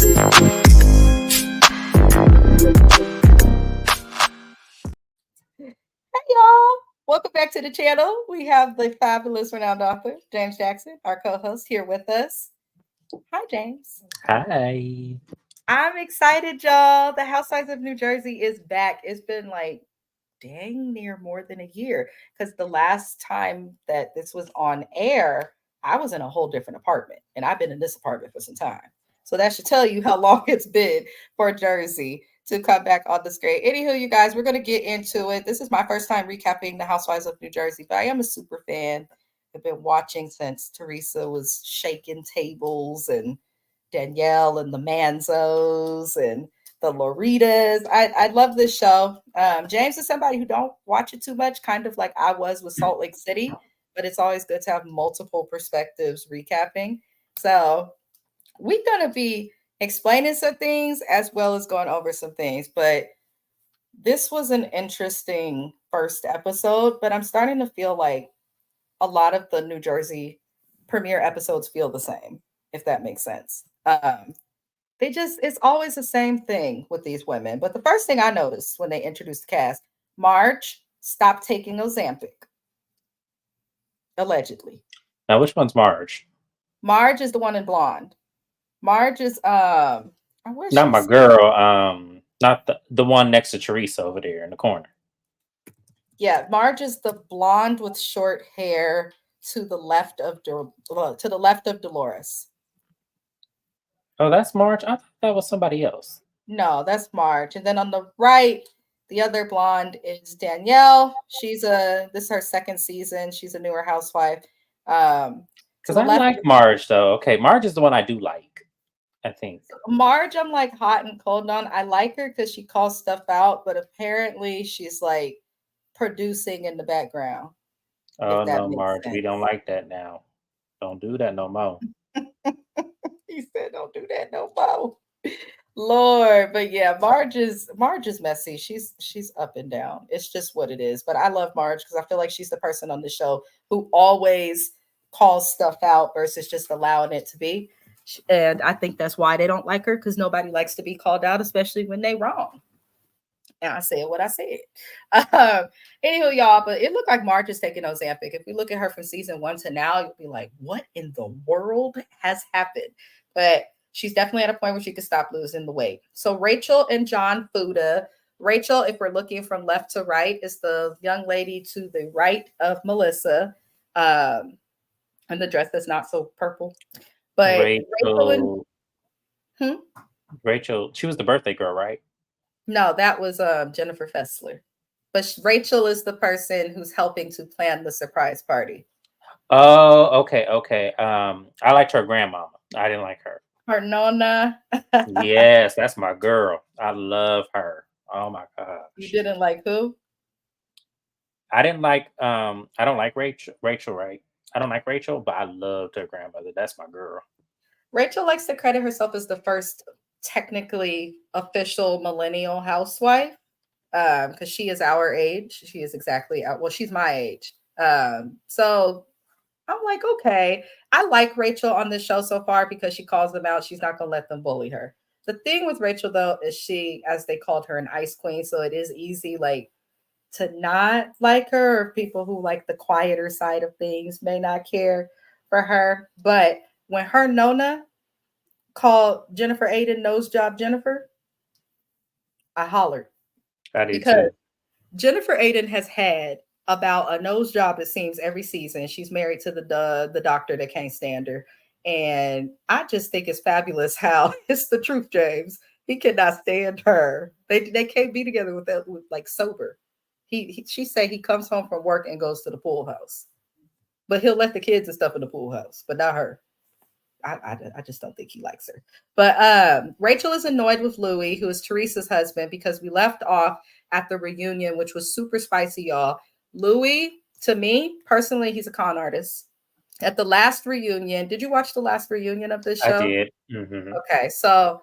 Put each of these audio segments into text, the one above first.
Y'all. Welcome back to the channel. We have the fabulous renowned author, James Jackson, our co-host, here with us. Hi, James. Hi. I'm excited, y'all. The Housewives of New Jersey is back. It's been like dang near more than a year because the last time that this was on air, I was in a whole different apartment, and I've been in this apartment for some time. So that should tell you how long it's been for Jersey to come back on the screen. Anywho, you guys, we're going to get into it. This is my first time recapping the Housewives of New Jersey, but I am a super fan. I've been watching since Teresa was shaking tables and Danielle and the Manzos and the Loritas. I love this show. James is somebody who don't watch it too much, kind of like I was with Salt Lake City, but it's always good to have multiple perspectives recapping. So we're going to be explaining some things as well as going over some things, but this was an interesting first episode, but I'm starting to feel like a lot of the New Jersey premiere episodes feel the same, if that makes sense. It's always the same thing with these women. But the first thing I noticed when they introduced the cast, Marge stopped taking Ozempic, allegedly. Now, which one's Marge? Marge is the one in blonde. Marge is Not my girl. Not the one next to Teresa over there in the corner. Yeah, Marge is the blonde with short hair to the left of Dolores. Oh, that's Marge? I thought that was somebody else. No, that's Marge. And then on the right, the other blonde is Danielle. This is her second season. She's a newer housewife. Because I like Marge, though. Okay, Marge is the one I do like, I think. Marge, I'm like hot and cold on. I like her because she calls stuff out, but apparently she's like producing in the background. Oh, no, Marge, we don't like that now. Don't do that no more. He said, don't do that no more. Lord, but yeah, Marge is messy. She's up and down. It's just what it is. But I love Marge because I feel like she's the person on the show who always calls stuff out versus just allowing it to be. And I think that's why they don't like her, because nobody likes to be called out, especially when they wrong. And I said what I said. Anywho, y'all, but it looked like Marge is taking Ozempic. If we look at her from season 1 to now, you'll be like, what in the world has happened? But she's definitely at a point where she can stop losing the weight. So Rachel and John Fuda. Rachel, if we're looking from left to right, is the young lady to the right of Melissa. And the dress that's not so purple. But Rachel, she was the birthday girl, right? No, that was Jennifer Fessler. But Rachel is the person who's helping to plan the surprise party. Oh, okay. I liked her grandmama. I didn't like her. Her Nona. Yes, that's my girl. I love her. Oh my gosh. You didn't like who? I didn't like I don't like Rachel, right? I don't like Rachel, but I loved her grandmother. That's my girl. Rachel likes to credit herself as the first technically official millennial housewife. Because she is our age. She is exactly she's my age. So I'm like, okay, I like Rachel on this show so far because she calls them out. She's not gonna let them bully her. The thing with Rachel though is she, as they called her, an ice queen. So it is easy like to not like her, or people who like the quieter side of things may not care for her. But when her Nona called Jennifer Aiden nose job Jennifer, I hollered. Because Jennifer Aiden has had about a nose job, it seems, every season. She's married to the doctor that can't stand her. And I just think it's fabulous how it's the truth, James. He cannot stand her. They can't be together with like sober. She say he comes home from work and goes to the pool house. But he'll let the kids and stuff in the pool house, but not her. I just don't think he likes her. But Rachel is annoyed with Louis, who is Teresa's husband, because we left off at the reunion, which was super spicy, y'all. Louis, to me, personally, he's a con artist. At the last reunion, did you watch the last reunion of this show? I did. Mm-hmm. Okay, so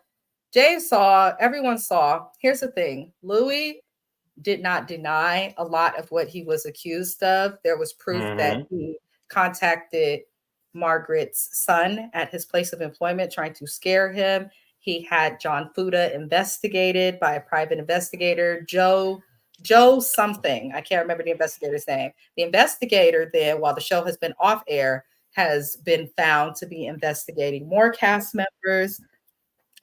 James saw, everyone saw. Here's the thing. Louis did not deny a lot of what he was accused of. There was proof that he contacted Margaret's son at his place of employment, trying to scare him. He had John Fuda investigated by a private investigator, Joe something. I can't remember the investigator's name. The investigator then, while the show has been off air, has been found to be investigating more cast members.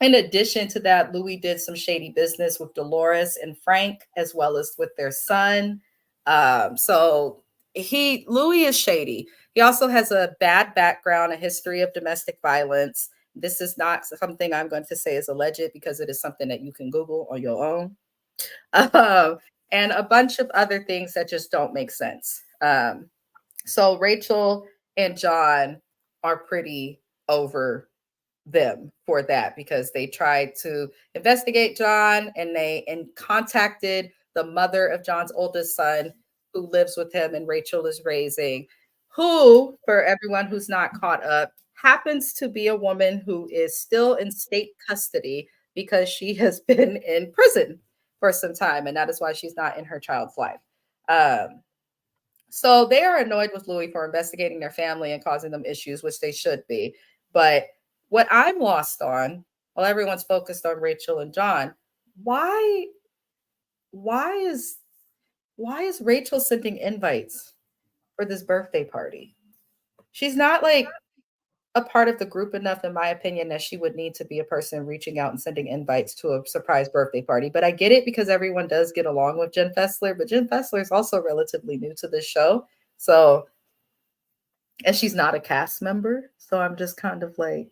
In addition to that, Louis did some shady business with Dolores and Frank, as well as with their son. So Louis is shady. He also has a bad background, a history of domestic violence. This is not something I'm going to say is alleged because it is something that you can Google on your own. Um, and a bunch of other things that just don't make sense. So Rachel and John are pretty over them for that because they tried to investigate John and contacted the mother of John's oldest son who lives with him and Rachel is raising, who, for everyone who's not caught up, happens to be a woman who is still in state custody because she has been in prison for some time, and that is why she's not in her child's life. So they are annoyed with Louis for investigating their family and causing them issues, which they should be. But what I'm lost on, while everyone's focused on Rachel and John, why why is why is Rachel sending invites for this birthday party? She's not like a part of the group enough, in my opinion, that she would need to be a person reaching out and sending invites to a surprise birthday party. But I get it because everyone does get along with Jen Fessler, but Jen Fessler is also relatively new to this show. So, and she's not a cast member. So I'm just kind of like,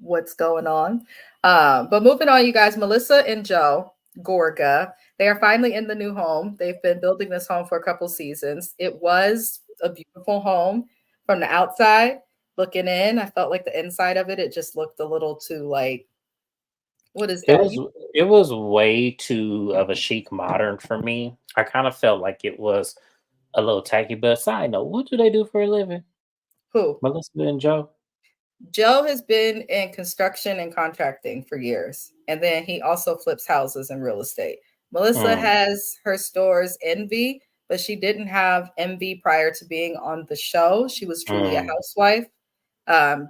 what's going on? But moving on, you guys, Melissa and Joe Gorga, they are finally in the new home. They've been building this home for a couple seasons. It was a beautiful home from the outside. Looking in, I felt like the inside of it, it just looked a little too like, what is It that? was it was way too of a chic modern for me. I kind of felt like it was a little tacky. But side note, what do they do for a living? Who? Melissa and Joe. Joe has been in construction and contracting for years, and then he also flips houses and real estate. Melissa Mm, has her stores Envy, but she didn't have Envy prior to being on the show. She was truly a mm. housewife.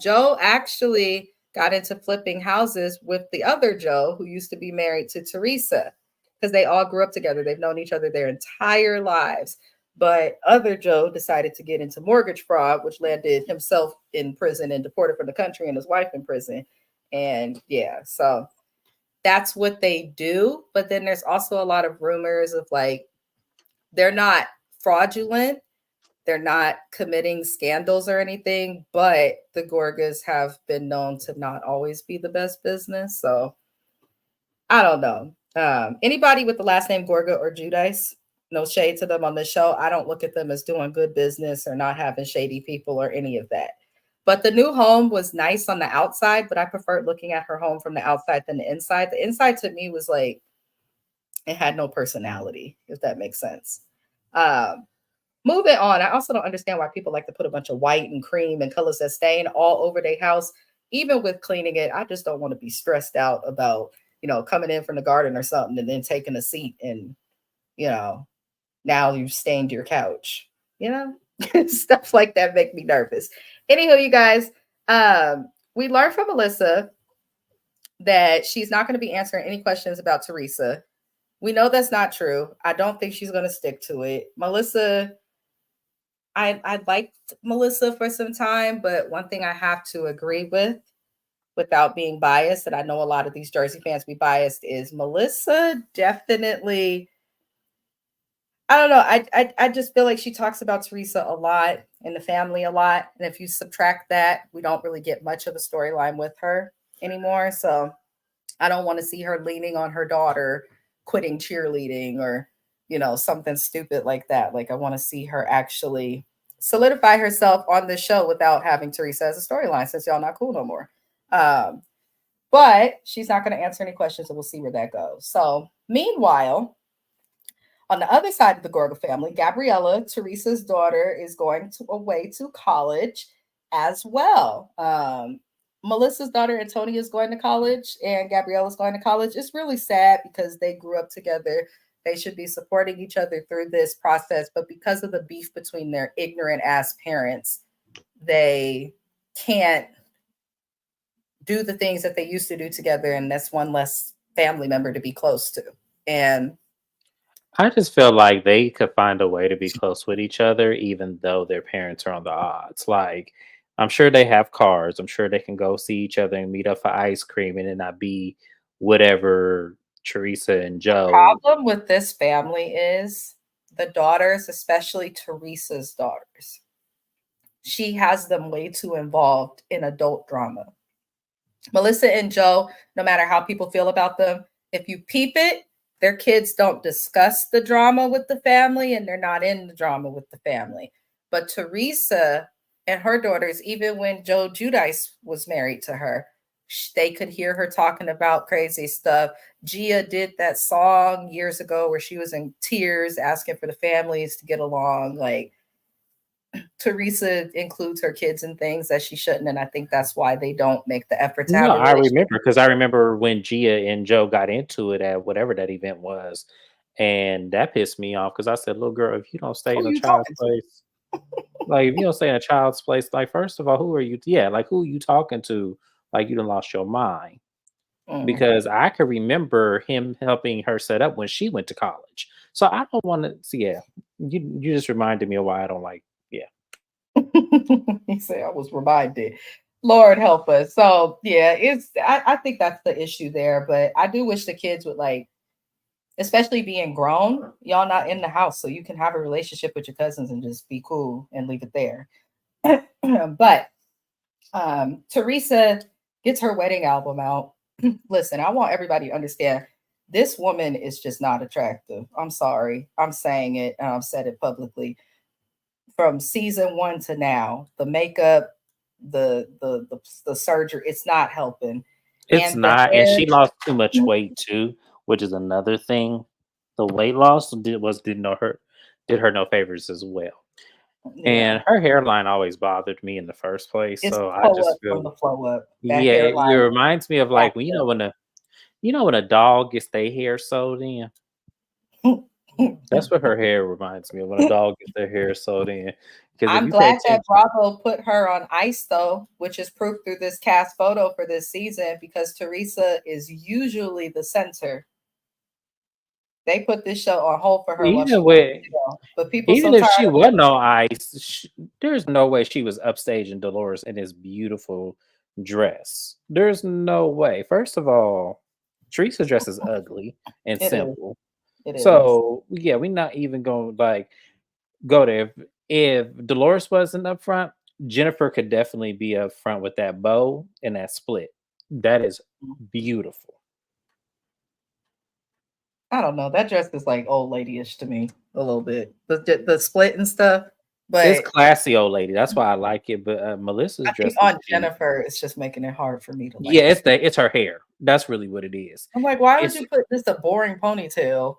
Joe actually got into flipping houses with the other Joe, who used to be married to Teresa, because they all grew up together. They've known each other their entire lives. But other Joe decided to get into mortgage fraud, which landed himself in prison and deported from the country and his wife in prison. And yeah, so that's what they do. But then there's also a lot of rumors of like, they're not fraudulent, they're not committing scandals or anything, but the Gorgas have been known to not always be the best business. So I don't know. Anybody with the last name Gorga or Judice, no shade to them on the show. I don't look at them as doing good business or not having shady people or any of that. But the new home was nice on the outside, but I preferred looking at her home from the outside than the inside. The inside to me was like, it had no personality, if that makes sense. Um, Moving on, I also don't understand why people like to put a bunch of white and cream and colors that stain all over their house. Even with cleaning it, I just don't want to be stressed out about, coming in from the garden or something and then taking a seat and, you know, now you've stained your couch. You know, stuff like that make me nervous. Anywho, you guys, we learned from Melissa that she's not going to be answering any questions about Teresa. We know that's not true. I don't think she's going to stick to it. Melissa, I liked Melissa for some time, but one thing I have to agree with, without being biased, and I know a lot of these Jersey fans be biased, is Melissa definitely. I don't know. I just feel like she talks about Teresa a lot and the family a lot, and if you subtract that, we don't really get much of a storyline with her anymore. So I don't want to see her leaning on her daughter quitting cheerleading or, something stupid like that. Like I want to see her actually solidify herself on the show without having Teresa as a storyline since y'all not cool no more. Um, but she's not going to answer any questions and we'll see where that goes. So meanwhile, on the other side of the Gorga family, Gabriella, Teresa's daughter, is going away to college as well. Melissa's daughter, Antonia, is going to college, and Gabriella's going to college. It's really sad because they grew up together. They should be supporting each other through this process, but because of the beef between their ignorant ass parents, they can't do the things that they used to do together, and that's one less family member to be close to. And I just feel like they could find a way to be close with each other, even though their parents are on the odds. Like, I'm sure they have cars. I'm sure they can go see each other and meet up for ice cream, and it not be whatever Teresa and the Joe. problem with this family is the daughters, especially Teresa's daughters, she has them way too involved in adult drama. Melissa and Joe, no matter how people feel about them, if you peep it, their kids don't discuss the drama with the family and they're not in the drama with the family. But Teresa and her daughters, even when Joe Judice was married to her, they could hear her talking about crazy stuff. Gia did that song years ago where she was in tears asking for the families to get along. Like, Teresa includes her kids in things that she shouldn't, and I think that's why they don't make the effort to No, have a I relationship. remember because I remember when Gia and Joe got into it at whatever that event was, and that pissed me off because I said, "Little girl, if you don't stay Who in are a you child's talking to? place, like if you don't stay in a child's place, like first of all, who are you? Yeah, like who are you talking to? Like you done lost your mind." Mm. Because I could remember him helping her set up when she went to college. So I don't want to see. Yeah, you just reminded me of why I don't like. Yeah, He said I was reminded. Lord help us. So yeah, I think that's the issue there. But I do wish the kids would like, especially being grown, y'all not in the house, so you can have a relationship with your cousins and just be cool and leave it there. But Teresa gets her wedding album out. Listen, I want everybody to understand this woman is just not attractive. I'm sorry. I'm saying it and I've said it publicly. From season one to now, the makeup, the surgery, it's not helping. it's And the not, and hair, she lost too much weight too, which is another thing. The weight loss did no her did her no favors as well. yeah, And her hairline always bothered me in the first place, it's so I flow just up from feel the flow up. That yeah, it hairline reminds me of like when jacked when a dog gets their hair sewed in. up. That's what her hair reminds me of when a dog gets their hair sewed in. Because if I'm you pay glad that attention, Bravo put her on ice, though, which is proof through this cast photo for this season because Teresa is usually the center. They put this show on hold for her while she even was with in jail. But people even so if tired she of wasn't on ice, there's no way she was upstaging Dolores in this beautiful dress. There's no way. First of all, Teresa's dress is ugly and it is. simple. It is. So yeah, we're not even going to like go there. If Dolores wasn't up front, Jennifer could definitely be up front with that bow and that split. That is beautiful. I don't know. That dress is like old ladyish to me a little bit. The split and stuff. It's But classy, old lady. That's why I like it. But Melissa's I think dress is on cheap. Jennifer, it's just making it hard for me to Yeah, like it. it's her hair. That's really what it is. I'm like, why would It's you put this a boring ponytail?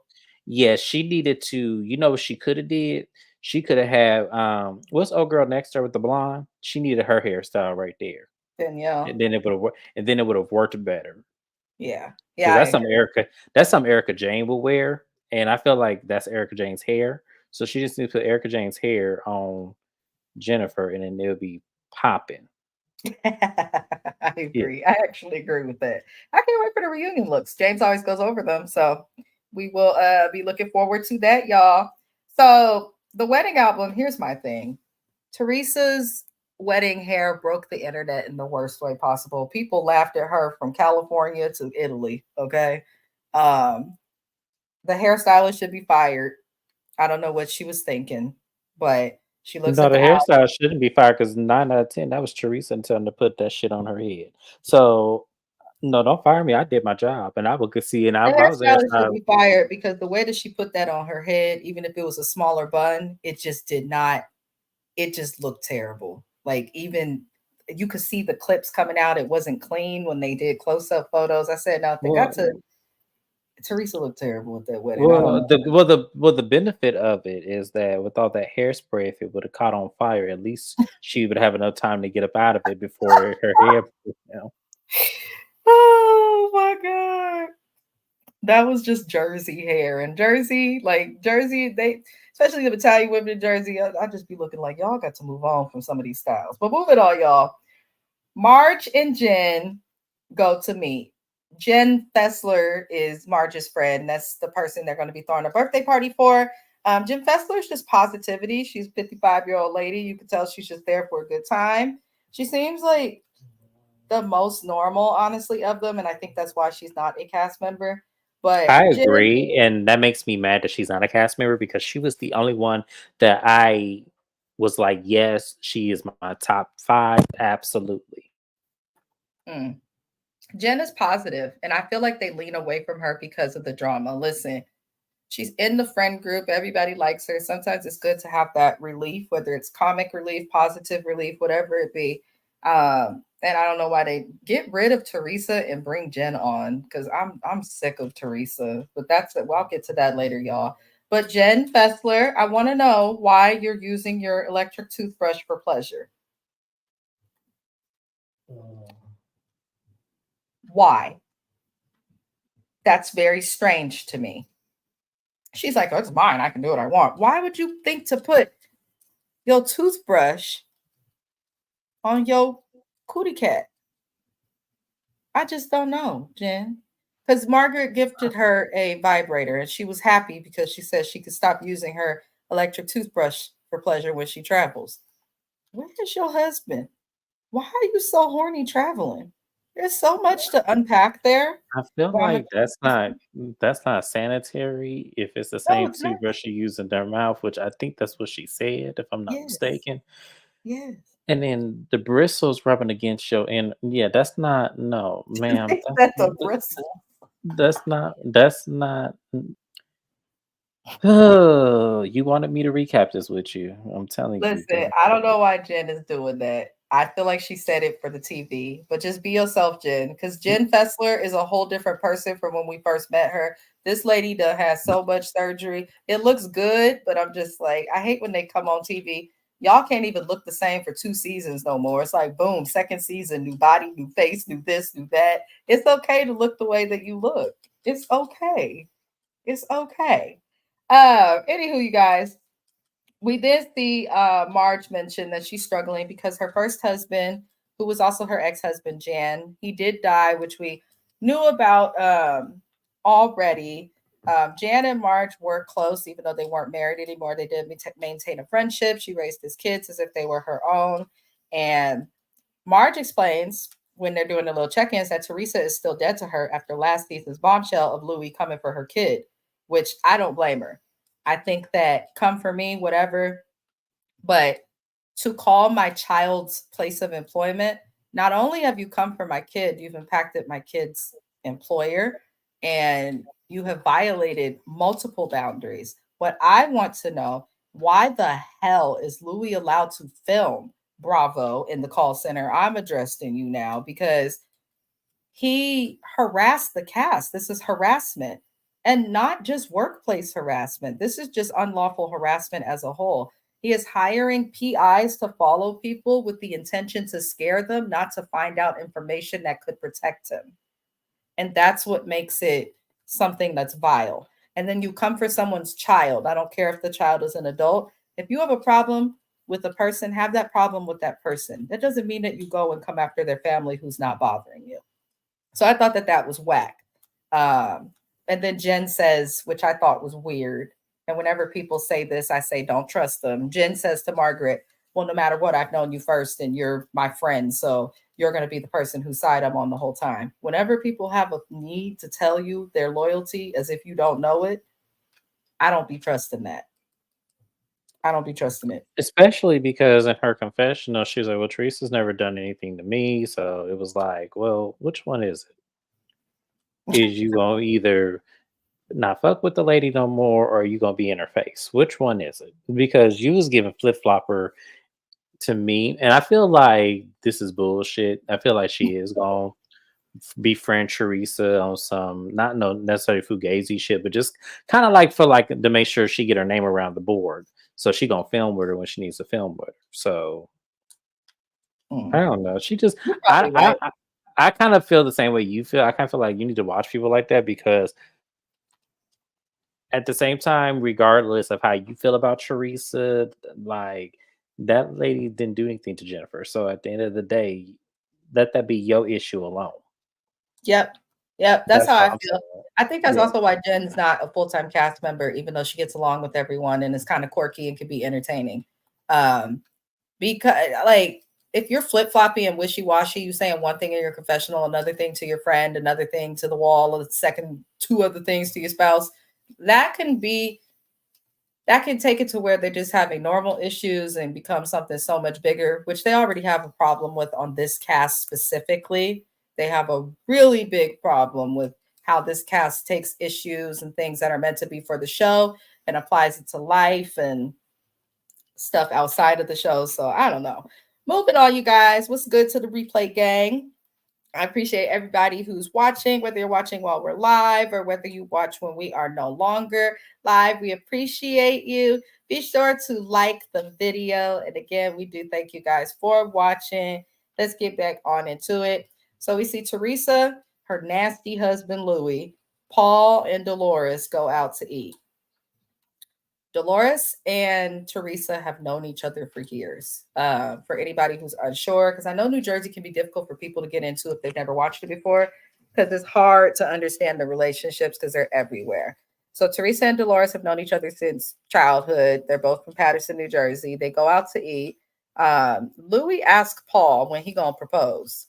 yeah, she needed to, you know what she could have did? She could have had what's old girl next to her with the blonde? She needed her hairstyle right there. Danielle. And then it would have worked and then it would have worked better. Yeah. Yeah, Because I agree. That's something Erica Jane will wear. And I feel like that's Erica Jane's hair. So she just needs to put Erica Jane's hair on Jennifer and then it'll be popping. I Yeah. agree. I actually agree with that. I can't wait for the reunion looks. James always goes over them, so we will be looking forward to that, y'all. So the wedding album. Here's my thing. Teresa's wedding hair broke the internet in the worst way possible. People laughed at her from California to Italy. Okay, um, the hairstylist should be fired. I don't know what she was thinking, but she looks No, at the the album. hairstyle shouldn't be fired because 9 out of 10, that was Teresa telling her to put that shit on her head. So, no, don't fire me. I did my job, and I would could see, and The I was a hairstylist should hairstylist. be fired because the way that she put that on her head, even if it was a smaller bun, it just did not. It just looked terrible. Like even you could see the clips coming out. It wasn't clean when they did close up photos. I said, no, they got to. Well, Teresa looked terrible with that wedding. I don't know. the benefit of it is that with all that hairspray, if it would have caught on fire, at least she would have enough time to get up out of it before her hair. You know. Oh my god, that was just Jersey hair and Jersey, like Jersey. They, especially the Italian women in Jersey, I just be looking like y'all got to move on from some of these styles. But moving on, y'all. Marge and Jen. go to meet. Jen Fessler is Marge's friend. That's the person they're going to be throwing a birthday party for. Jen Fessler is just positivity. She's a 55-year-old lady. You can tell she's just there for a good time. She seems like the most normal, honestly, of them, and I think that's why she's not a cast member. But I Jen, agree, and that makes me mad that she's not a cast member because she was the only one that I was like, yes, she is my top 5, absolutely. mm, Jen is positive, and I feel like they lean away from her because of the drama. Listen, she's in the friend group. Everybody likes her. Sometimes it's good to have that relief, whether it's comic relief, positive relief, whatever it be. And I don't know why they get rid of Teresa and bring Jen on because I'm sick of Teresa. But that's it. Well, I'll get to that later, y'all. But Jen Fessler, I want to know why you're using your electric toothbrush for pleasure. Why? That's very strange to me. She's like, oh, it's mine. I can do what I want. Why would you think to put your toothbrush on your cootie cat? I just don't know, Jen. Because Margaret gifted her a vibrator and she was happy because she said she could stop using her electric toothbrush for pleasure when she travels. Where is your husband? Why are you so horny traveling? There's so much to unpack there. I feel Well, I'm gonna like that's not sanitary if it's the no, same it's not. toothbrush you use in their mouth, which I think that's what she said, if I'm not Yes, mistaken. yes. And then the bristles rubbing against your and yeah, that's not no, ma'am. They said the bristle. That's not. Oh, you wanted me to recap this with you. I'm telling you, Listen, bro. I don't know why Jen is doing that. I feel like she said it for the TV, but just be yourself, Jen, because Jen Fessler is a whole different person from when we first met her. This lady done has so much surgery. It looks good, but I'm just like, I hate when they come on TV. Y'all can't even look the same for 2 seasons no more. It's like, boom, second season, new body, new face, new this, new that. It's okay to look the way that you look. It's okay. It's okay. Anywho, you guys, we did see Marge mention that she's struggling because her first husband, who was also her ex-husband Jan, he did die, which we knew about already. Jan and Marge were close, even though they weren't married anymore. They did maintain a friendship. She raised his kids as if they were her own. And Marge explains when they're doing the little check-ins that Teresa is still dead to her after last season's bombshell of Louis coming for her kid, which I don't blame her. I think that come for me, whatever, but to call my child's place of employment, not only have you come for my kid, you've impacted my kid's employer and you have violated multiple boundaries. What I want to know, why the hell is Louis allowed to film Bravo in the call center? I'm addressing you now because he harassed the cast. This is harassment and not just workplace harassment. This is just unlawful harassment as a whole. He is hiring PIs to follow people with the intention to scare them, not to find out information that could protect him. And that's what makes it something that's vile. And then you come for someone's child. I don't care if the child is an adult. If you have a problem with a person, have that problem with that person. That doesn't mean that you go and come after their family who's not bothering you. So I thought that that was whack. Um, and then Jen says, which I thought was weird. And whenever people say this, I say, don't trust them. Jen says to Margaret, well, no matter what, I've known you first and you're my friend. So you're going to be the person whose side I'm on the whole time. Whenever people have a need to tell you their loyalty as if you don't know it, I don't be trusting that. I don't be trusting it. Especially because in her confessional, she was like, "Well, Teresa's never done anything to me." So it was like, well, which one is it? Is you gonna either not fuck with the lady no more, or are you gonna be in her face? Which one is it? Because you was giving flip flopper to me, and I feel like this is bullshit. I feel like she is gonna befriend Teresa on some not no necessarily fugazi shit, but just kind of like for like to make sure she get her name around the board. So she gonna film with her when she needs to film with her. So I Mm, don't know. She just you're I probably I right. I, I kind of feel the same way you feel. I kind of feel like you need to watch people like that because at the same time, regardless of how you feel about Teresa, like that lady didn't do anything to Jennifer. So at the end of the day, let that be your issue alone. Yep. Yep. That's That's how what I I'm feel. saying. I think that's Yeah. also why Jen's not a full-time cast member, even though she gets along with everyone and is kind of quirky and can be entertaining. Um, because like if you're flip-floppy and wishy-washy, you saying one thing in your confessional, another thing to your friend, another thing to the wall, or the second two other things to your spouse, that can be that can take it to where they're just having normal issues and become something so much bigger, which they already have a problem with on this cast specifically. They have a really big problem with how this cast takes issues and things that are meant to be for the show and applies it to life and stuff outside of the show. So I don't know. Moving on, you guys. What's good to the replay gang? I appreciate everybody who's watching, whether you're watching while we're live or whether you watch when we are no longer live. We appreciate you. Be sure to like the video. And again, we do thank you guys for watching. Let's get back on into it. So we see Teresa, her nasty husband, Louis, Paul, and Dolores go out to eat. Dolores and Teresa have known each other for years. For anybody who's unsure, because I know New Jersey can be difficult for people to get into if they've never watched it before, because it's hard to understand the relationships because they're everywhere. So Teresa and Dolores have known each other since childhood. They're both from Paterson, New Jersey. They go out to eat. Louis asks Paul when he gonna propose,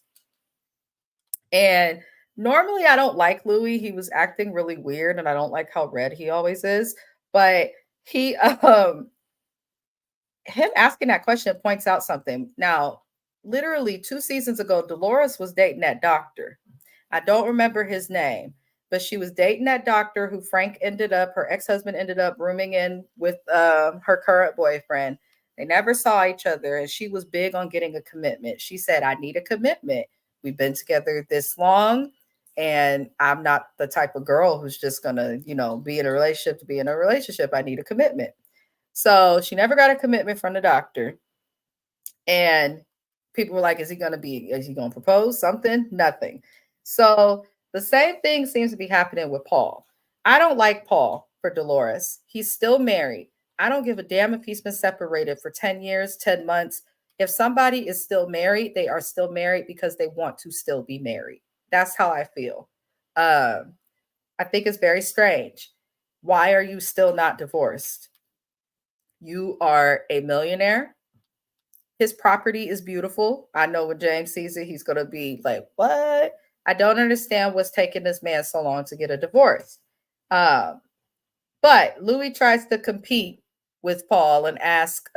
and normally I don't like Louis. He was acting really weird, and I don't like how red he always is. But he him asking that question points out something. Now, literally 2 seasons ago, Dolores was dating that doctor. I don't remember his name, but she was dating that doctor who her ex-husband ended up rooming in with her current boyfriend. They never saw each other, and she was big on getting a commitment. She said, I need a commitment. We've been together this long, and I'm not the type of girl who's just gonna, be in a relationship to be in a relationship. I need a commitment. So she never got a commitment from the doctor. And people were like, is he going to propose something? Nothing. So the same thing seems to be happening with Paul. I don't like Paul for Dolores. He's still married. I don't give a damn if he's been separated for 10 years, 10 months. If somebody is still married, they are still married because they want to still be married. That's how I feel. I think it's very strange. Why are you still not divorced? You are a millionaire. His property is beautiful. I know when James sees it, he's going to be like, what? I don't understand what's taking this man so long to get a divorce. Um, but Louis tries to compete with Paul and ask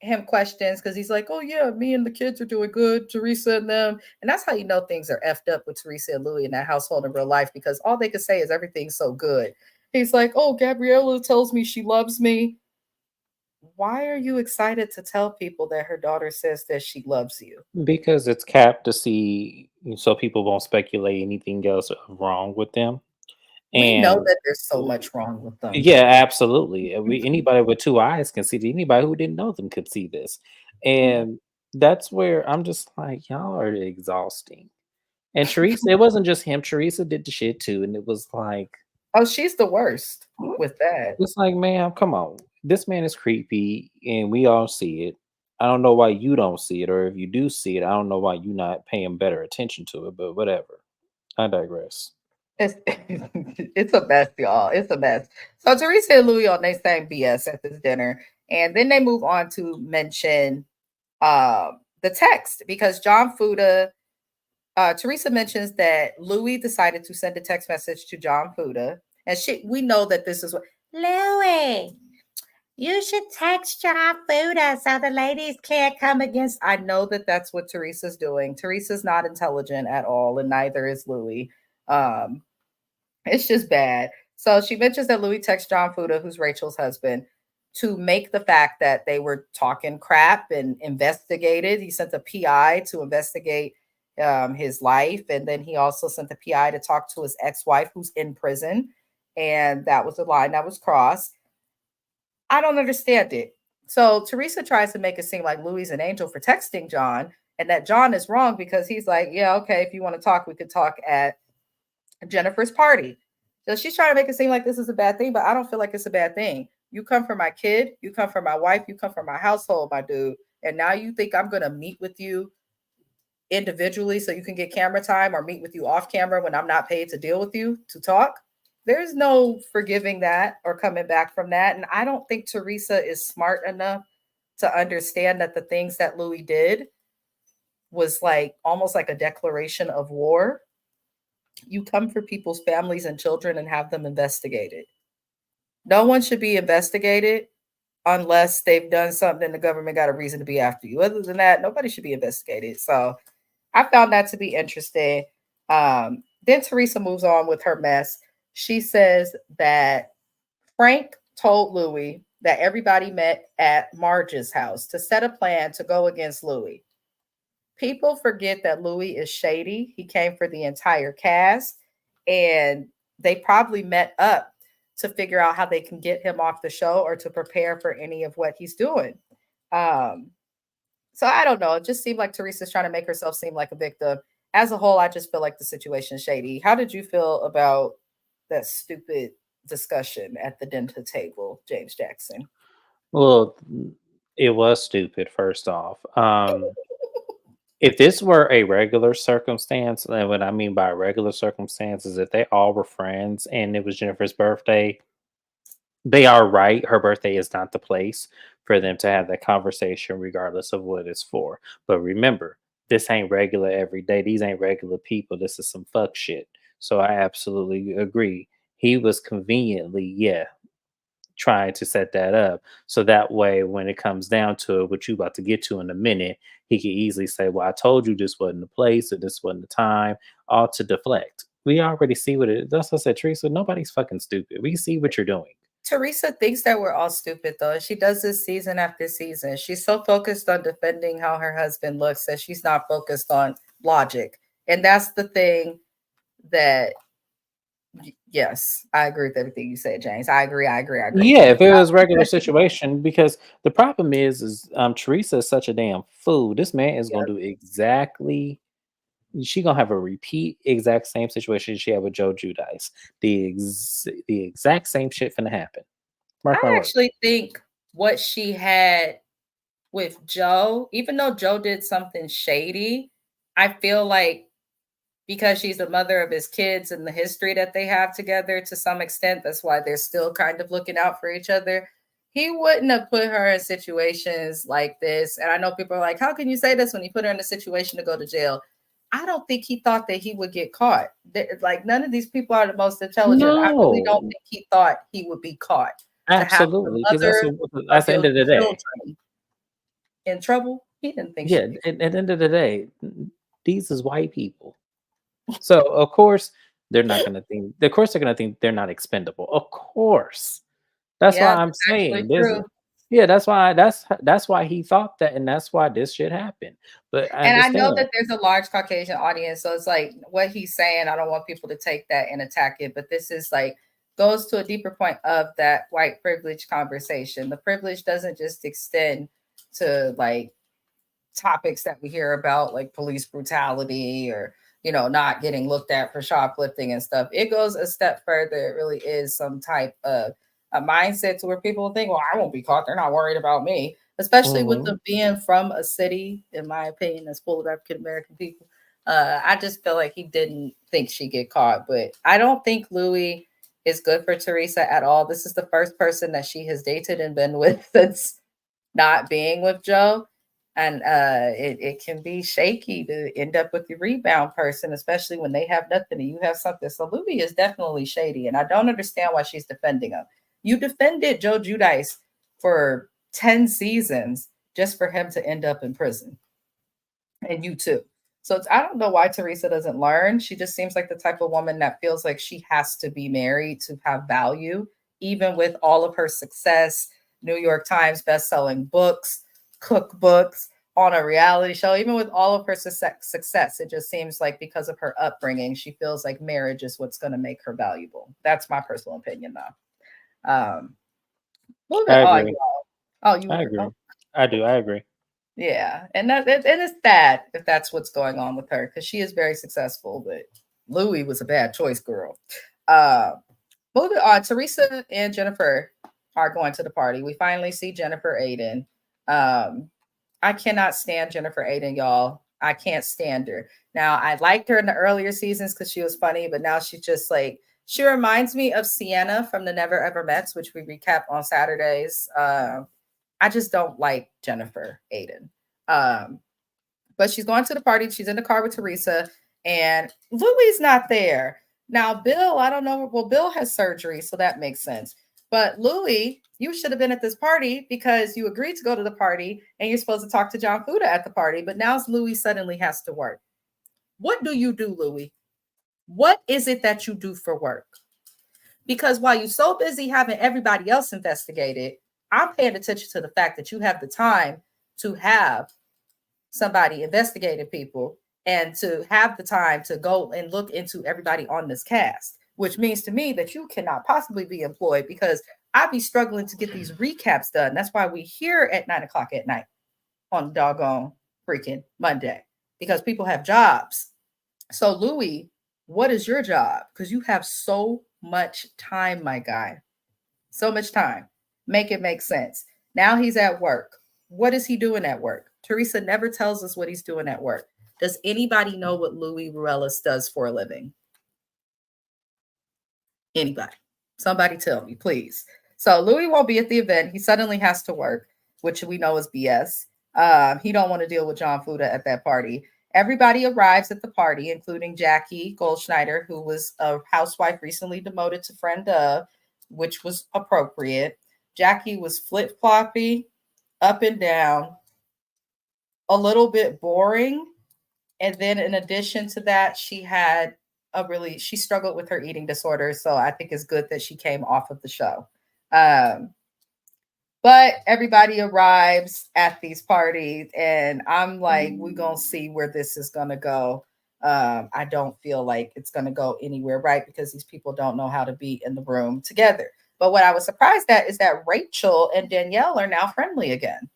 him questions because he's like, oh, yeah, me and the kids are doing good, Teresa and them. And that's how you know things are effed up with Teresa and Louis in that household in real life because all they could say is everything's so good. He's like, oh, Gabriella tells me she loves me. Why are you excited to tell people that her daughter says that she loves you? Because it's capped to see so people won't speculate anything else wrong with them. We know And that there's so much wrong with them. yeah, absolutely. Anybody with two eyes can see. Anybody who didn't know them could see this. And that's where I'm just like, y'all are exhausting. And Teresa, it wasn't just him. Teresa did the shit too. And it was like, Oh, she's the worst with that. it's like, ma'am, come on. This man is creepy and we all see it. I don't know why you don't see it, or if you do see it, I don't know why you're not paying better attention to it, but whatever. I digress. It's it's a mess, y'all. It's a mess. So Teresa and Louis on they same BS at this dinner, and then they move on to mention the text because John Fuda. Teresa mentions that Louis decided to send a text message to John Fuda, and we know that this is what Louis. You should text John Fuda so the ladies can't come against. I know that that's what Teresa's doing. Teresa's not intelligent at all, and neither is Louis. Um, it's just bad. So she mentions that Louis texts John Fuda, who's Rachel's husband, to make the fact that they were talking crap and investigated. He sent a PI to investigate his life. And then he also sent the PI to talk to his ex wife, who's in prison. And that was the line that was crossed. I don't understand it. So Teresa tries to make it seem like Louis is an angel for texting John and that John is wrong because he's like, yeah, okay, if you want to talk, we could talk at Jennifer's party. So she's trying to make it seem like this is a bad thing, but I don't feel like it's a bad thing. You come for my kid, you come for my wife, you come for my household, my dude. And now you think I'm going to meet with you individually so you can get camera time or meet with you off camera when I'm not paid to deal with you to talk. There's no forgiving that or coming back from that. And I don't think Teresa is smart enough to understand that the things that Louis did was like almost like a declaration of war. You come for people's families and children and have them investigated. No one should be investigated unless they've done something and the government got a reason to be after you. Other than that, nobody should be investigated. So I found that to be interesting. Then Teresa moves on with her mess. She says that Frank told Louis that everybody met at Marge's house to set a plan to go against Louis. People forget that Louis is shady. He came for the entire cast, and they probably met up to figure out how they can get him off the show or to prepare for any of what he's doing. Um, so I don't know. It just seemed like Teresa's trying to make herself seem like a victim. As a whole, I just feel like the situation's shady. How did you feel about that stupid discussion at the dinner table, James Jackson? Well, it was stupid, first off. If this were a regular circumstance, and what I mean by regular circumstance is if they all were friends and it was Jennifer's birthday, they are right. Her birthday is not the place for them to have that conversation, regardless of what it's for. But remember, this ain't regular every day. These ain't regular people. This is some fuck shit. So I absolutely agree. He was conveniently, yeah, trying to set that up. So that way, when it comes down to it, what you about to get to in a minute, he could easily say, well, I told you this wasn't the place or this wasn't the time, all to deflect. We already see what it is. That's what I said, Teresa. Nobody's fucking stupid. We see what you're doing. Teresa thinks that we're all stupid, though. She does this season after season. She's so focused on defending how her husband looks that she's not focused on logic. And that's the thing that, yes, I agree with everything you said, James. I agree. I agree. I agree. Yeah, if it was regular situation, because the problem is Teresa is such a damn fool. This man is gonna Yep. do exactly. She gonna have a repeat exact same situation she had with Joe Judice. The exact same shit finna happen. Mark my I words. actually think what she had with Joe, even though Joe did something shady, I feel like because she's the mother of his kids and the history that they have together to some extent, that's why they're still kind of looking out for each other. He wouldn't have put her in situations like this. And I know people are like, how can you say this when he put her in a situation to go to jail? I don't think he thought that he would get caught. Like, none of these people are the most intelligent. I really don't No, think he thought he would be caught to have the absolutely, because mother of that's the his end of the day. children in trouble. He didn't think Yeah, she'd be. at the end of the day, these is white people. So of course they're not gonna think. Of course they're gonna think they're not expendable. Of course. That's why Yeah, I'm that's actually saying there's true. a yeah, that's why he thought that, and that's why this shit happened. But I And I know understand. that there's a large Caucasian audience, so it's like what he's saying. I don't want people to take that and attack it, but this is like goes to a deeper point of that white privilege conversation. The privilege doesn't just extend to like topics that we hear about, like police brutality or not getting looked at for shoplifting and stuff. It goes a step further. It really is some type of a mindset to where people think, well, I won't be caught, they're not worried about me, especially with Mhm. them being from a city, in my opinion, that's full of African American people. I just feel like he didn't think she'd get caught, but I don't think Louis is good for Teresa at all. This is the first person that she has dated and been with since not being with Joe. And it can be shaky to end up with the rebound person, especially when they have nothing and you have something. So Louis is definitely shady, and I don't understand why she's defending him. You defended Joe Judice for 10 seasons just for him to end up in prison, and you too. So I don't know why Teresa doesn't learn. She just seems like the type of woman that feels like she has to be married to have value, even with all of her success, New York Times best-selling books, cookbooks, on a reality show, even with all of her success, it just seems like because of her upbringing, she feels like marriage is what's going to make her valuable. That's my personal opinion, though. Moving I on, agree. y'all. Oh, you I agree? agree. Oh, I do. I agree. yeah, and it's sad if that's what's going on with her because she is very successful. But Louis was a bad choice, girl. Uh, Moving on, Teresa and Jennifer are going to the party. We finally see Jennifer Aiden. I cannot stand Jennifer Aiden, y'all. I can't stand her. Now, I liked her in the earlier seasons because she was funny, but now she's just like, she reminds me of Sienna from the Never Ever Mets, which we recap on Saturdays. I just don't like Jennifer Aiden. Um, but she's going to the party. She's in the car with Teresa, and Louie's not there. Now, Bill, I don't know. Well, Bill has surgery, so that makes sense. But Louie, you should have been at this party because you agreed to go to the party and you're supposed to talk to John Fuda at the party. But now Louie suddenly has to work. What do you do, Louie? What is it that you do for work? Because while you're so busy having everybody else investigated, I'm paying attention to the fact that you have the time to have somebody investigating people and to have the time to go and look into everybody on this cast, which means to me that you cannot possibly be employed because I'd be struggling to get these recaps done. That's why we here at 9 o'clock at night on doggone freaking Monday, because people have jobs. So Louie, what is your job? Because you have so much time, my guy. So much time. Make it make sense. Now he's at work. What is he doing at work? Teresa never tells us what he's doing at work. Does anybody know what Louis Ruelas does for a living? Anybody? Somebody tell me, please. So Louis won't be at the event. He suddenly has to work, which we know is BS. He don't want to deal with John Fuda at that party. Everybody arrives at the party, including Jackie Goldschneider, who was a housewife recently demoted to friend of, which was appropriate. Jackie was flip-floppy, up and down, a little bit boring. And then in addition to that, she struggled with her eating disorder. So I think it's good that she came off of the show. But everybody arrives at these parties, and I'm like, we're going to see where this is going to go. I don't feel like it's going to go anywhere, right? Because these people don't know how to be in the room together. But what I was surprised at is that Rachel and Danielle are now friendly again,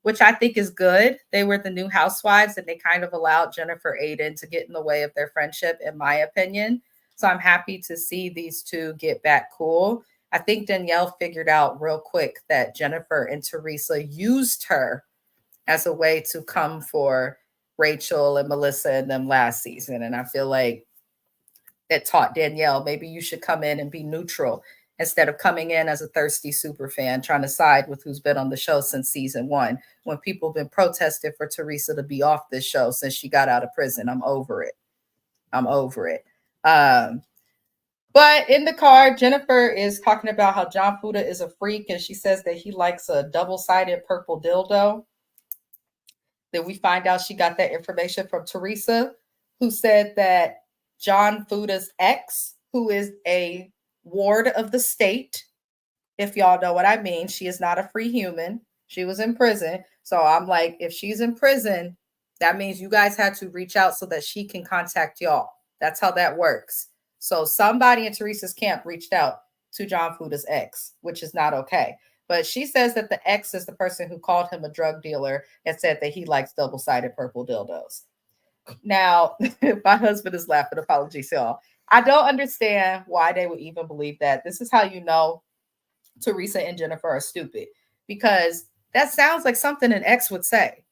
which I think is good. They were the new housewives, and they kind of allowed Jennifer Aiden to get in the way of their friendship, in my opinion. So I'm happy to see these two get back cool. I think Danielle figured out real quick that Jennifer and Teresa used her as a way to come for Rachel and Melissa and them last season. And I feel like it taught Danielle, maybe you should come in and be neutral instead of coming in as a thirsty super fan trying to side with who's been on the show since season one, when people have been protesting for Teresa to be off this show since she got out of prison. I'm over it. I'm over it. But in the car, Jennifer is talking about how John Fuda is a freak, and she says that he likes a double-sided purple dildo. Then we find out she got that information from Teresa, who said that John Fuda's ex, who is a ward of the state, if y'all know what I mean, she is not a free human. She was in prison. So I'm like, if she's in prison, that means you guys had to reach out so that she can contact y'all. That's how that works. So somebody in Teresa's camp reached out to John Fuda's ex, which is not okay. But she says that the ex is the person who called him a drug dealer and said that he likes double-sided purple dildos. Now, my husband is laughing. Apologies, y'all. I don't understand why they would even believe that. This is how you know Teresa and Jennifer are stupid, because that sounds like something an ex would say.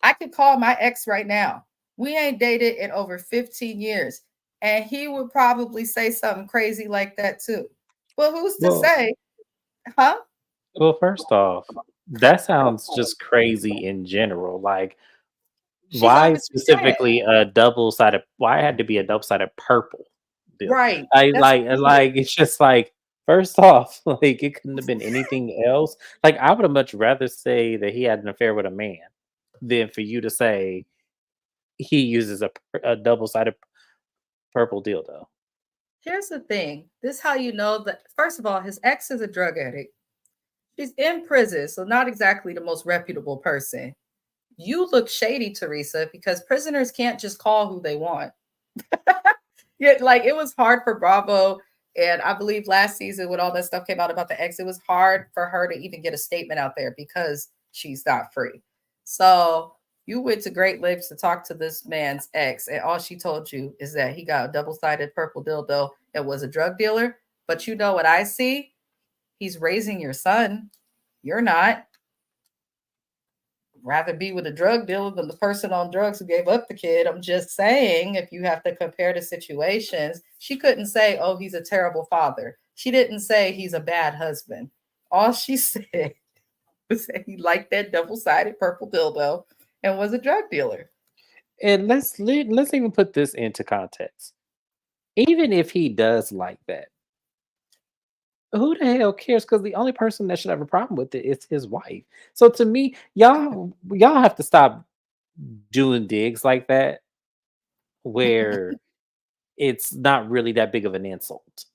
I could call my ex right now. We ain't dated in over 15 years, and he would probably say something crazy like that too. But who's to Well, say, huh? well, first off, that sounds just crazy in general. Like, She's why obviously sad. specifically a double-sided why it had to be a double-sided purple deal? Right. I That's like, it's just like, first off, like, it couldn't have been anything else. Like, I would have much rather say that he had an affair with a man than for you to say he uses a double-sided purple dildo. Here's the thing. This is how you know that, first of all, his ex is a drug addict. She's in prison, so not exactly the most reputable person. You look shady, Teresa, because prisoners can't just call who they want. Yeah, like it was hard for Bravo. And I believe last season, when all that stuff came out about the ex, it was hard for her to even get a statement out there because she's not free. So you went to great lengths to talk to this man's ex, and all she told you is that he got a double-sided purple dildo and was a drug dealer. But you know what I see? He's raising your son. You're not. rather be with a drug dealer than the person on drugs who gave up the kid. I'm just saying, if you have to compare the situations, she couldn't say, oh, he's a terrible father. She didn't say he's a bad husband. All she said was that he liked that double-sided purple dildo and was a drug dealer. And let's even put this into context. Even if he does like that, who the hell cares? Because the only person that should have a problem with it is his wife. So to me, y'all have to stop doing digs like that where it's not really that big of an insult.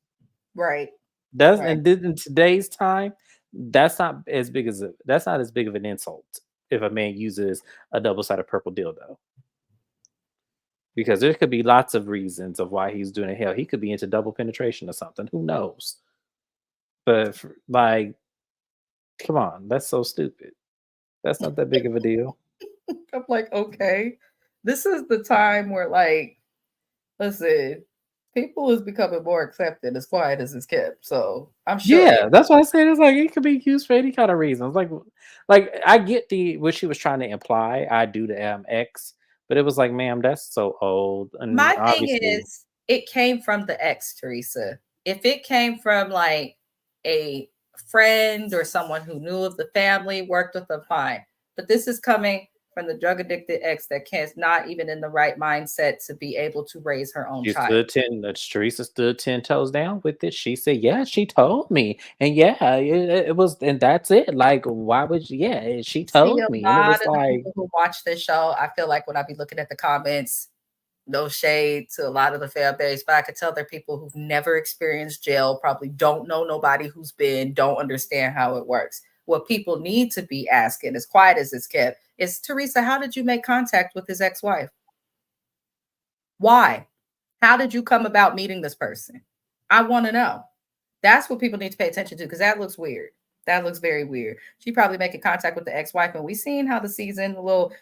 Right, That's right. and in today's time, that's not as big of an insult if a man uses a double-sided purple dildo. Because there could be lots of reasons of why he's doing it. Hell, he could be into double penetration or something. Who knows? But like, come on, that's so stupid. That's not that big of a deal. I'm like, okay, this is the time where, like, listen, people is becoming more accepted as quiet as it's kept. So I'm sure. Yeah, that's what I said. It's like it could be used for any kind of reason. It's like I get the what she was trying to imply. I do the X, but it was like, ma'am, that's so old, and My thing obviously is, it came from the ex, Teresa. If it came from like a friend or someone who knew of the family, worked with them, fine. But this is coming from the drug addicted ex that can't not even in the right mindset to be able to raise her own she child. stood Teresa stood 10 toes down with it. She said, "Yeah, she told me, and yeah, it was, and that's it. Like, why would you? Yeah, she See, a told me, and it lot was of the like, people who watch this show, I feel like when I be looking at the comments, no shade to a lot of the fan base, but I could tell they're people who've never experienced jail, probably don't know nobody who's been, don't understand how it works. What people need to be asking, as quiet as it's kept, is Teresa, how did you make contact with his ex wife? Why? How did you come about meeting this person? I want to know. That's what people need to pay attention to because that looks weird. That looks very weird. She probably making contact with the ex-wife, and we seen how the season, a little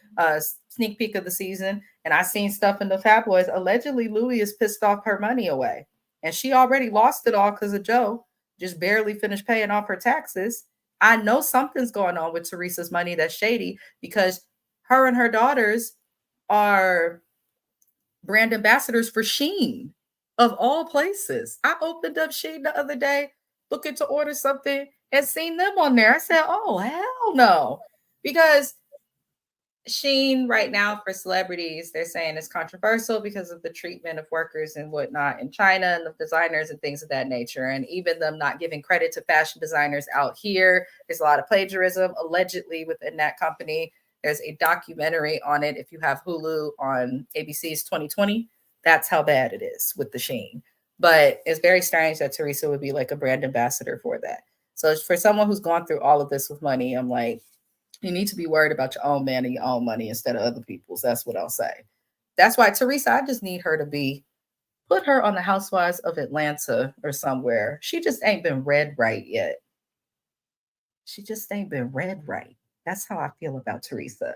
sneak peek of the season, and I seen stuff in the tabloids. Allegedly, Louis is pissed off her money away, and she already lost it all because of Joe. Just barely finished paying off her taxes. I know something's going on with Teresa's money that's shady because her and her daughters are brand ambassadors for Sheen, of all places. I opened up Sheen the other day looking to order something and seen them on there. I said, oh, hell no. Because Sheen right now for celebrities, they're saying it's controversial because of the treatment of workers and whatnot in China and the designers and things of that nature. And even them not giving credit to fashion designers out here. There's a lot of plagiarism allegedly within that company. There's a documentary on it. If you have Hulu on ABC's 2020, that's how bad it is with the Sheen. But it's very strange that Teresa would be like a brand ambassador for that. So for someone who's gone through all of this with money, I'm like, you need to be worried about your own man and your own money instead of other people's. That's what I'll say. That's why Teresa, I just need her to be put her on the Housewives of Atlanta or somewhere. She just ain't been read right yet. She just ain't been read right. That's how I feel about Teresa.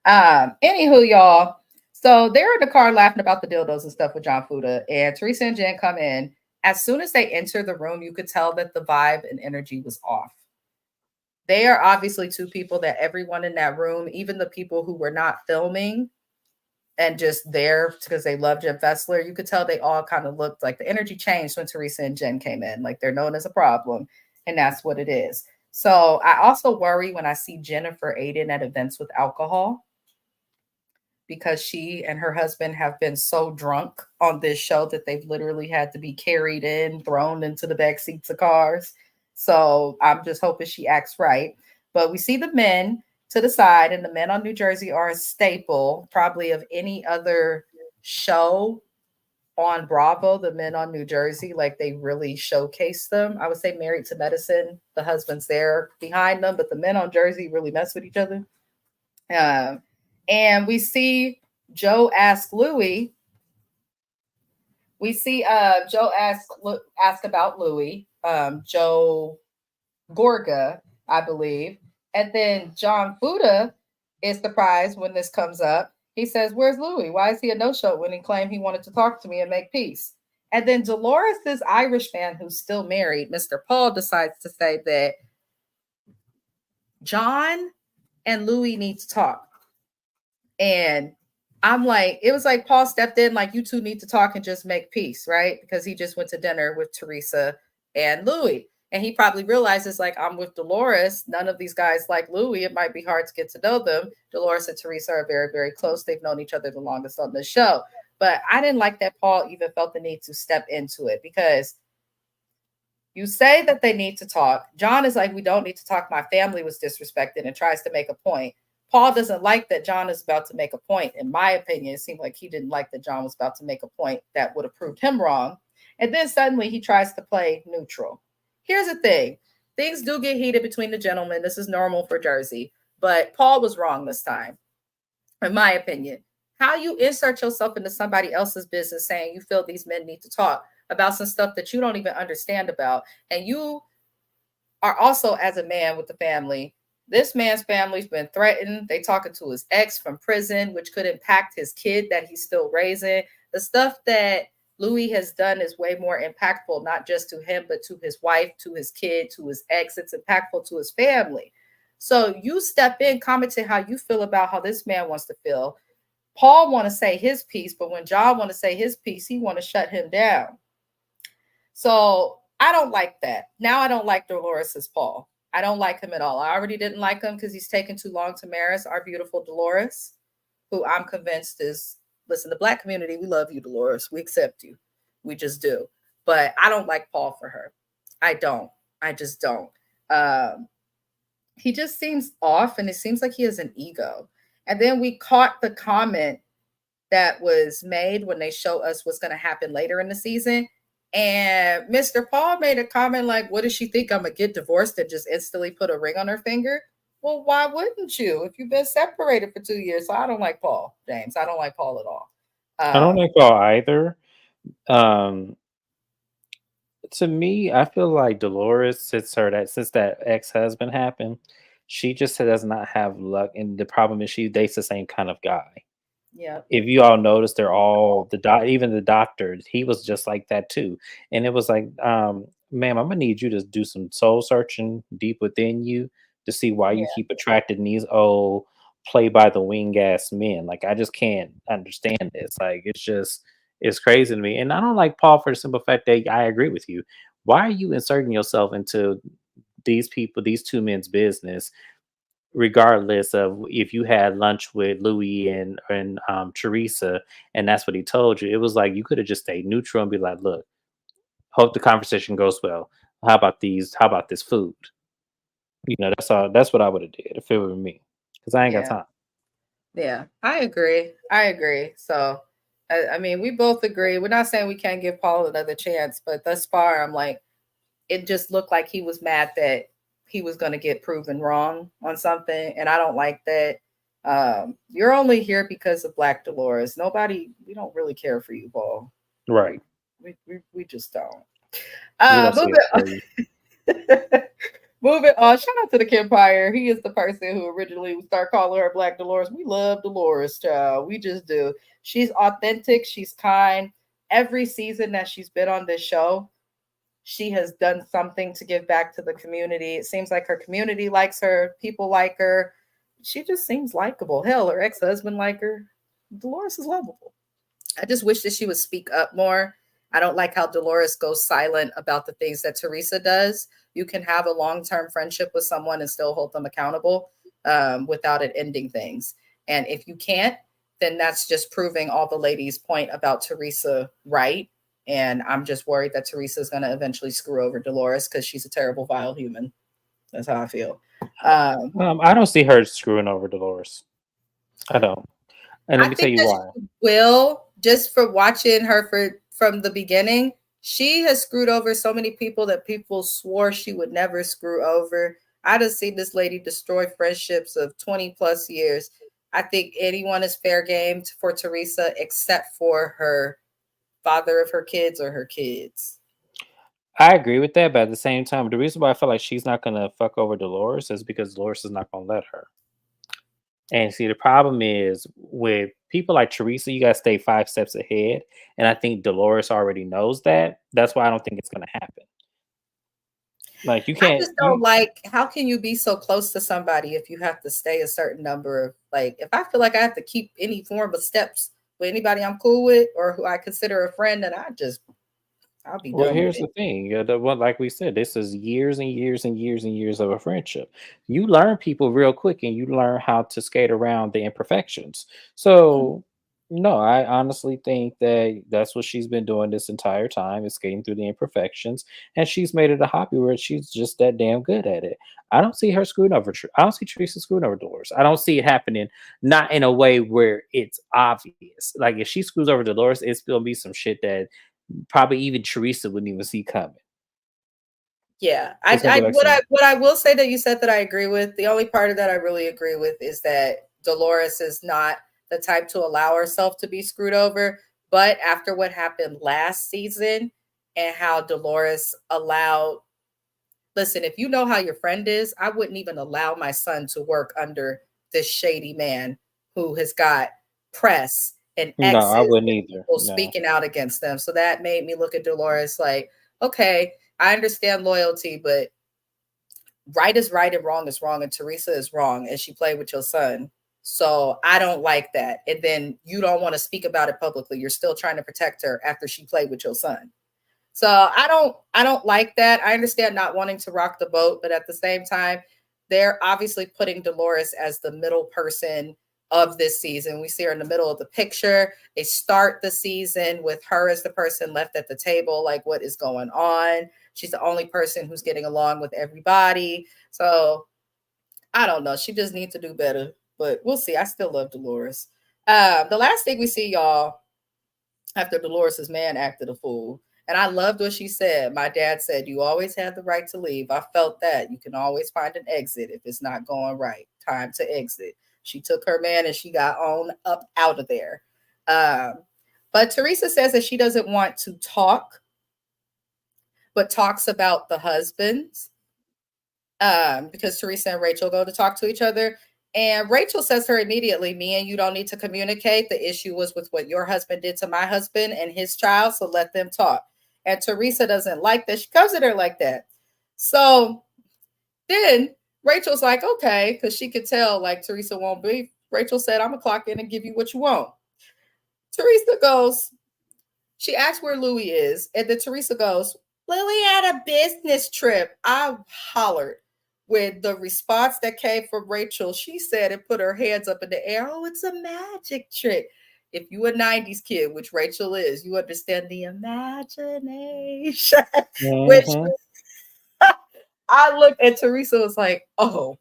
Anywho, y'all. So they're in the car laughing about the dildos and stuff with John Fuda, and Teresa and Jen come in. As soon as they enter the room, you could tell that the vibe and energy was off. They are obviously two people that everyone in that room, even the people who were not filming and just there because they love Jen Fessler, you could tell they all kind of looked like the energy changed when Teresa and Jen came in. Like they're known as a problem, and that's what it is. So I also worry when I see Jennifer Aiden at events with alcohol because she and her husband have been so drunk on this show that they've literally had to be carried in, thrown into the back seats of cars. So I'm just hoping she acts right. But we see the men to the side, and the men on New Jersey are a staple, probably of any other show on Bravo. The men on New Jersey, like they really showcase them. I would say Married to Medicine, the husband's there behind them, but the men on Jersey really mess with each other. Um, and we see Joe ask Louis. We see Joe ask about Louis. Joe Gorga, I believe. And then John Fuda is surprised when this comes up. He says, "Where's Louis? Why is he a no-show when he claimed he wanted to talk to me and make peace?" And then Dolores' Irish man, who's still married, Mr. Paul, decides to say that John and Louis need to talk. And I'm like, it was like Paul stepped in, like, you two need to talk and just make peace, right? Because he just went to dinner with Teresa and Louis. And he probably realizes, like, I'm with Dolores. None of these guys like Louis. It might be hard to get to know them. Dolores and Teresa are very, very close. They've known each other the longest on the show. But I didn't like that Paul even felt the need to step into it, because you say that they need to talk. John is like, we don't need to talk. My family was disrespected, and tries to make a point. Paul doesn't like that John is about to make a point. In my opinion, it seemed like he didn't like that John was about to make a point that would have proved him wrong. And then suddenly he tries to play neutral. Here's the thing, things do get heated between the gentlemen. This is normal for Jersey. But Paul was wrong this time, in my opinion. How you insert yourself into somebody else's business saying you feel these men need to talk about some stuff that you don't even understand about. And you are also, as a man with the family, this man's family's been threatened. They talking to his ex from prison, which could impact his kid that he's still raising. The stuff that Louis has done is way more impactful, not just to him, but to his wife, to his kid, to his ex. It's impactful to his family. So you step in, commenting how you feel about how this man wants to feel. Paul want to say his piece, but when John want to say his piece, he want to shut him down. So I don't like that. Now I don't like Dolores's Paul. I don't like him at all. I already didn't like him because he's taken too long to marry our beautiful Dolores, who I'm convinced is, listen, the Black community, we love you, Dolores. We accept you. We just do. But I don't like Paul for her. I don't. I just don't. He just seems off, and it seems like he has an ego. And then we caught the comment that was made when they show us what's going to happen later in the season. And Mr. Paul made a comment like, what does she think? I'm going to get divorced and just instantly put a ring on her finger? Well, why wouldn't you if you've been separated for 2 years? So I don't like Paul, James. I don't like Paul at all. I don't like Paul either. Um, to me, I feel like Dolores, since that ex-husband happened, she just does not have luck, and the problem is she dates the same kind of guy. Yeah. If you all notice, they're all even the doctor, he was just like that too. And it was like, ma'am, I'm gonna need you to do some soul searching deep within you to see why you Yeah. keep attracting these old play by the wing ass men. Like, I just can't understand this. Like, it's crazy to me. And I don't like Paul for the simple fact that I agree with you. Why are you inserting yourself into these two men's business, regardless of if you had lunch with Louis and Teresa, and that's what he told you? It was like you could have just stayed neutral and be like, "Look, hope the conversation goes well. How about these? How about this food?" That's all. That's what I would have did if it were me, because I ain't got Yeah. time. Yeah. I agree. I agree. So, I mean, we both agree. We're not saying we can't give Paul another chance, but thus far, I'm like, it just looked like he was mad that he was going to get proven wrong on something. And I don't like that. You're only here because of Black Dolores. We don't really care for you, Paul. Right? We just don't. We don't see Moving it for you. on. Moving on. Shout out to the Empire. He is the person who originally started calling her Black Dolores. We love Dolores, child. We just do. She's authentic. She's kind. Every season that she's been on this show, she has done something to give back to the community. It seems like her community likes her, people like her. She just seems likable. Hell, her ex-husband like her. Dolores is lovable. I just wish that she would speak up more. I don't like how Dolores goes silent about the things that Teresa does. You can have a long-term friendship with someone and still hold them accountable, without it ending things. And if you can't, then that's just proving all the ladies' point about Teresa right. And I'm just worried that Teresa is going to eventually screw over Dolores because she's a terrible, vile human. That's how I feel. Um, I don't see her screwing over Dolores. I don't. And let I me tell think you that why. she will, just for watching her from the beginning. She has screwed over so many people that people swore she would never screw over. I just seen this lady destroy friendships of 20 plus years. I think anyone is fair game for Teresa except for her father of her kids or her kids. I agree with that, but at the same time, the reason why I feel like she's not gonna fuck over Dolores is because Dolores is not gonna let her. And see, the problem is with people like Teresa, you gotta stay 5 steps ahead. And I think Dolores already knows that. That's why I don't think it's gonna happen. Like you I can't just don't you like, how can you be so close to somebody if you have to stay a certain number of, like, if I feel like I have to keep any form of steps with anybody I'm cool with or who I consider a friend, then I'll be Well, done with here's it. the thing. The what like we said, this is years and years and years and years of a friendship. You learn people real quick and you learn how to skate around the imperfections. Mm. So, no, I honestly think that that's what she's been doing this entire time is skating through the imperfections. And she's made it a hobby where she's just that damn good at it. I don't see her screwing over. I don't see Teresa screwing over Dolores. I don't see it happening, not in a way where it's obvious. Like if she screws over Dolores, it's gonna be some shit that probably even Teresa wouldn't even see coming. Yeah, It's gonna be like some what I will say that you said that I agree with. The only part of that I really agree with is that Dolores is not the type to allow herself to be screwed over. But after what happened last season and how Dolores allowed, listen, if you know how your friend is, I wouldn't even allow my son to work under this shady man who has got press and no, I exes wouldn't and either. people No. speaking out against them. So that made me look at Dolores like, okay, I understand loyalty, but right is right and wrong is wrong, and Teresa is wrong, and she played with your son. So I don't like that. And then you don't want to speak about it publicly. You're still trying to protect her after she played with your son. So I don't like that. I understand not wanting to rock the boat, but at the same time, they're obviously putting Dolores as the middle person of this season. We see her in the middle of the picture. They start the season with her as the person left at the table, like what is going on? She's the only person who's getting along with everybody. So I don't know. She just needs to do better, but we'll see. I still love Dolores. The last thing we see, y'all, after Dolores's man acted a fool. And I loved what she said. My dad said, "You always have the right to leave." I felt that. You can always find an exit if it's not going right. Time to exit. She took her man and she got on up out of there. But Teresa says that she doesn't want to talk, but talks about the husbands, because Teresa and Rachel go to talk to each other. And Rachel says to her immediately, "Me and you don't need to communicate. The issue was with what your husband did to my husband and his child, so let them talk." And Teresa doesn't like that. She comes at her like that. So then Rachel's like, okay, because she could tell like Teresa won't be. Rachel said, "I'm gonna clock in and give you what you want." Teresa goes, she asks where Louis is, and then Teresa goes, "Louis had a business trip." I hollered with the response that came from Rachel. She said and put her hands up in the air. "Oh, it's a magic trick." If you a 90s kid, which Rachel is, you understand the imagination. Which Hmm. I looked at Teresa was like, oh,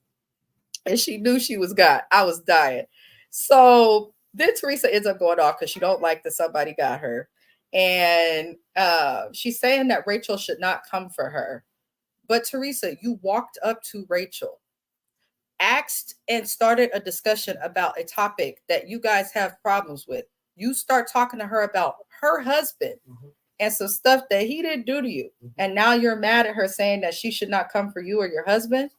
and she knew she was got. I was dying. So then Teresa ends up going off because she don't like that somebody got her. And she's saying that Rachel should not come for her. But Teresa, you walked up to Rachel, asked and started a discussion about a topic that you guys have problems with. You start talking to her about her husband and some stuff that he didn't do to you. And now you're mad at her saying that she should not come for you or your husband.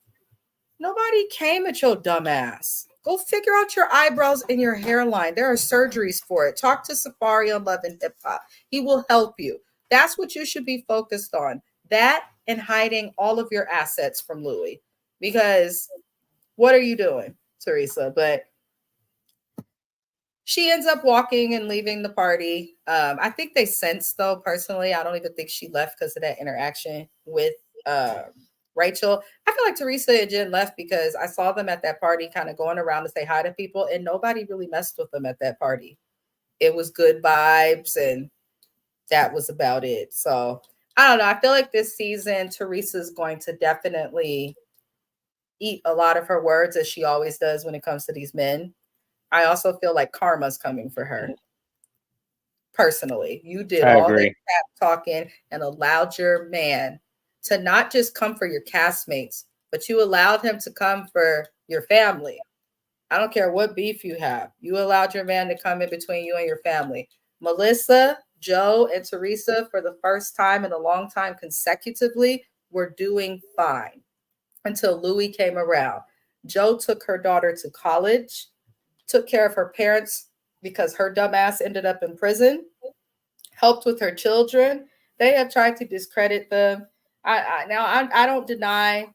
Nobody came at your dumb ass. Go figure out your eyebrows and your hairline. There are surgeries for it. Talk to Safari on Love and Hip Hop. He will help you. That's what you should be focused on. That and hiding all of your assets from Louis. Because what are you doing, Teresa? But she ends up walking and leaving the party. I think they sensed, though, personally. I don't even think she left because of that interaction with Rachel. I feel like Teresa and Jen left because I saw them at that party kind of going around to say hi to people, and nobody really messed with them at that party. It was good vibes, and that was about it. So I don't know. I feel like this season, Teresa's going to definitely eat a lot of her words, as she always does when it comes to these men. I also feel like karma's coming for her personally. You did I all this agree. crap talking and allowed your man to not just come for your castmates, but you allowed him to come for your family. I don't care what beef you have. You allowed your man to come in between you and your family. Melissa, Joe, and Teresa, for the first time in a long time consecutively, were doing fine until Louis came around. Joe took her daughter to college, took care of her parents because her dumbass ended up in prison, helped with her children. They have tried to discredit them. I don't deny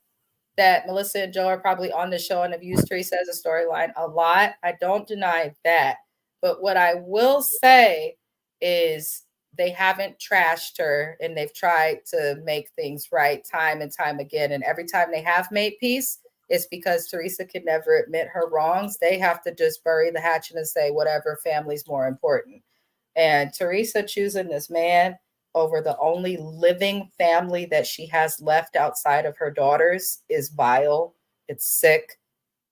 that Melissa and Joe are probably on the show and have used Teresa as a storyline a lot. I don't deny that. But what I will say is they haven't trashed her and they've tried to make things right time and time again. And every time they have made peace, it's because Teresa could never admit her wrongs. They have to just bury the hatchet and say, whatever, family's more important. And Teresa choosing this man over the only living family that she has left outside of her daughters is vile. It's sick.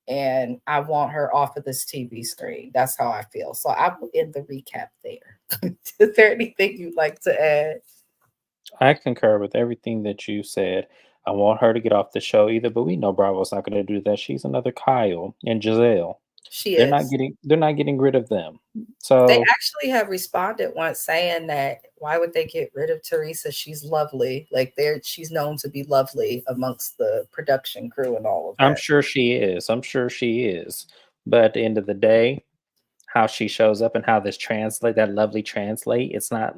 And I want her off of this TV screen. That's how I feel. So I will end the recap there. Is there anything you'd like to add? I concur with everything that you said. I want her to get off the show either, but we know Bravo's not going to do that. She's another Kyle and Giselle. She is. They're not getting rid of them. They So actually have responded once saying that why would they get rid of Teresa? She's lovely. Like she's known to be lovely amongst the production crew and all of I'm that. sure she is. I'm sure she is. But at the end of the day, how she shows up and how this translate that lovely translate, it's not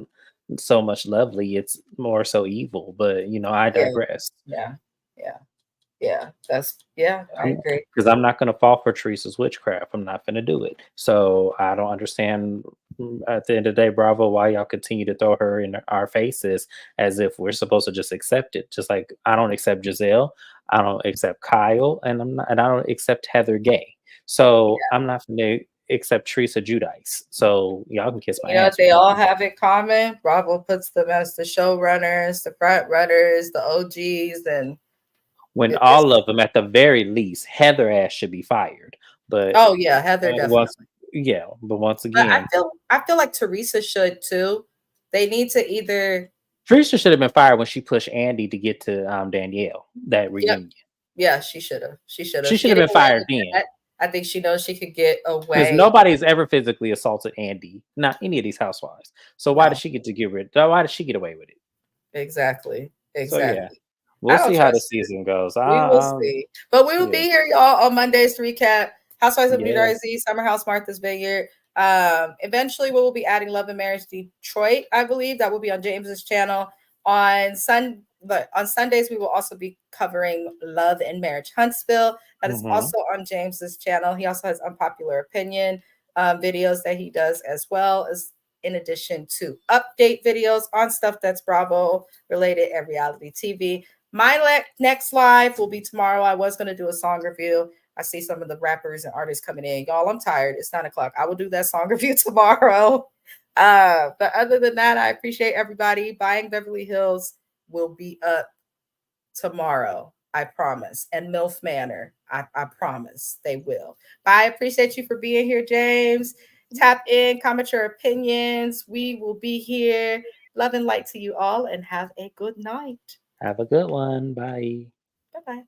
so much lovely, it's more so evil. But I Yeah, digress. yeah, yeah, yeah. I I'm agree. because I'm not gonna fall for Teresa's witchcraft. I'm not gonna do it. So I don't understand at the end of the day, Bravo, why y'all continue to throw her in our faces as if we're supposed to just accept it. Just like I don't accept Giselle, I don't accept Kyle, and I don't accept Heather Gay. So I'm not gonna accept Teresa Judice. So y'all can kiss my You know what ass with they that. all have in common? Bravo puts them as the showrunners, the front runners, the OGs, and When it just all of them, at the very least, Heather ass should be fired. But oh yeah, Heather once, definitely. yeah, but once But again, I feel like Teresa should too. They need to either Teresa should have been fired when she pushed Andy to get to Danielle that yep, reunion. yeah, she should have. She should She have. should have Getting been away fired with then that. I think she knows she could get because away. nobody's ever physically assaulted Andy, not any of these housewives. So why does No, she get to get rid? Why does she get away with it? exactly. So yeah, Exactly. we'll I don't see how the trust her. season goes. We will see. But we will be Yeah, here, y'all, on Mondays to recap Housewives of New yes. Jersey, Summer House, Martha's Vineyard. Eventually, we will be adding Love and Marriage Detroit, I believe. That will be on James's channel. But on Sundays, we will also be covering Love and Marriage Huntsville. That is Hmm. also on James's channel. He also has unpopular opinion videos that he does as well as in addition to update videos on stuff that's Bravo related and reality TV. My next live will be tomorrow. I was going to do a song review. I see some of the rappers and artists coming in. Y'all, I'm tired. It's 9 o'clock. I will do that song review tomorrow. But other than that, I appreciate everybody. Buying Beverly Hills will be up tomorrow. I promise. And MILF Manor. I promise they will. But I appreciate you for being here, James. Tap in, comment your opinions. We will be here. Love and light to you all, and have a good night. Have a good one. Bye. Bye bye.